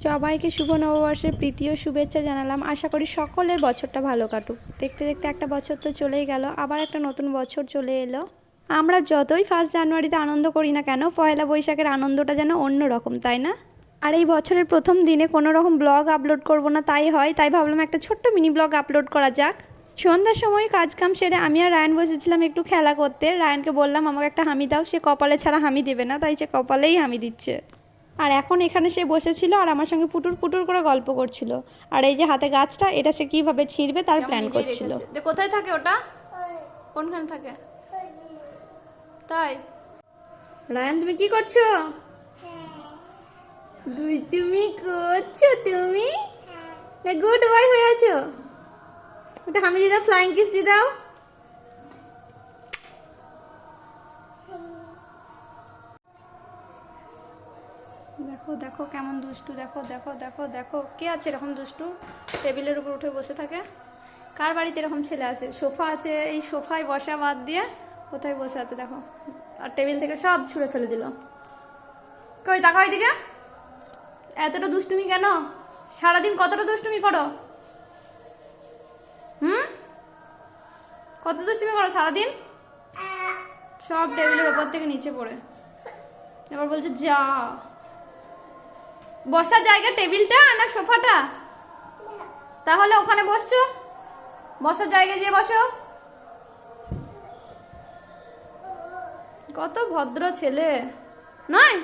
সবাইকে শুভ নববর্ষের প্রীতি ও শুভেচ্ছা জানালাম। আশা করি সকলের বছরটা ভালো কাটুক। দেখতে দেখতে একটা বছর তো চলেই গেল, আবার একটা নতুন বছর চলে এলো। আমরা যতই 1 জানুয়ারিতে আনন্দ করি না কেন, পয়লা বৈশাখের আনন্দটা যেন অন্য রকম, তাই না? আর এই বছরের প্রথম দিনে কোনো রকম ব্লগ আপলোড করব না তাই ভাবলাম একটা ছোট্ট মিনি ব্লগ আপলোড করা যাক। সন্ধ্যার সময় কাজকাম সেরে আমি আর রায়ান বসেছিলাম একটু খেলা করতে। রায়ানকে বললাম আমাকে একটা হামি দাও, সে কপালে ছাড়া হামি দেবে না, তাই সে কপালেই হামি দিচ্ছে। আর এখন এখানে সে বসেছিল আর আমার সঙ্গে পুটুর পুটুর করে গল্প করছিল। আর এই যে হাতে গাছটা, এটা সে কিভাবে ছিঁড়বে তার প্ল্যান করছিল। কোথায় থাকে ওটা? কোনখানে থাকে? তাই রায়ান তুমি কি করছো? তুমি করছো তুমি গুড বয় হয়ে আছো। ওটা হামি দিয়ে দাও, ফ্লাইং কিস দিয়ে দাও। দেখো দেখো কেমন দুষ্টু, দেখো দেখো দেখো দেখো কে আছে এরকম দুষ্টু, টেবিলের উপর উঠে বসে থাকে। কার বাড়িতে এরকম ছেলে আছে? সোফা আছে, এই সোফায় বসা বাদ দিয়ে কোথায় বসে আছে দেখো, আর টেবিল থেকে সব ছুঁড়ে ফেলে দিল। কই তাকাও এদিকে, এতটা দুষ্টুমি কেন? সারাদিন কতটা দুষ্টুমি করো? কত দুষ্টুমি করো সারাদিন? সব টেবিলের উপর থেকে নিচে পড়ে। এবার বলছে যা। বসার জায়গা টেবিলটা না সোফাটা? তাহলে ওখানে বসছো, বসার জায়গায় গিয়ে বসো। কত ভদ্র ছেলে নয়?